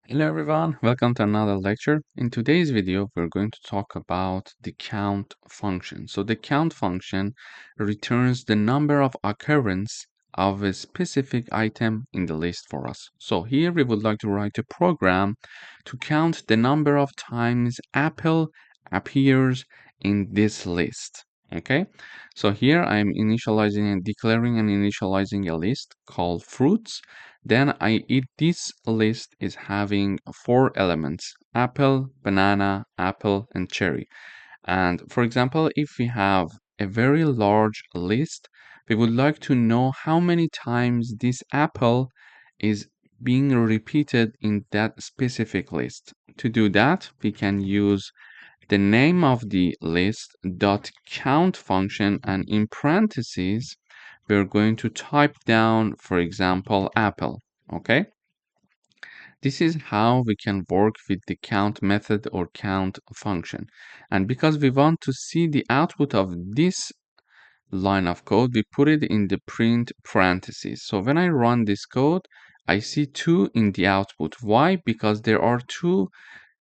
Hello everyone, welcome to another lecture. In today's video, we're going to talk about the count function. So the count function returns the number of occurrence of a specific item in the list for us. So here we would like to write a program to count the number of times apple appears in this list. Okay, so here I'm initializing and declaring and initializing a list called fruits. Then this list is having four elements: apple, banana, apple, and cherry. And for example, if we have a very large list, we would like to know how many times this apple is being repeated in that specific list. To do that, we can use the name of the list dot count function, and in parentheses we're going to type down, for example, apple. Okay, this is how we can work with the count method or count function. And because we want to see the output of this line of code, we put it in the print parentheses. So when I run this code, I see 2 in the output. Why? Because there are two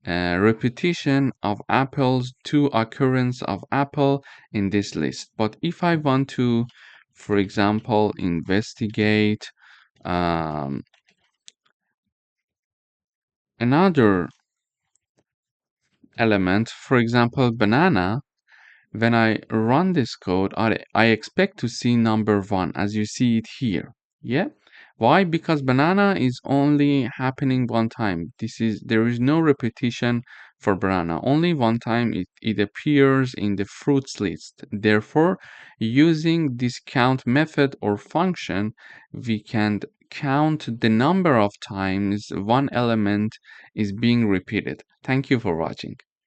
repetition of apples, two occurrence of apple in this list. But if I want to, for example, investigate another element, for example, banana, when I run this code, I expect to see number 1 as you see it here. Yeah. Why? Because banana is only happening one time. There is no repetition for banana. Only one time it appears in the fruits list. Therefore, using this count method or function, we can count the number of times one element is being repeated. Thank you for watching.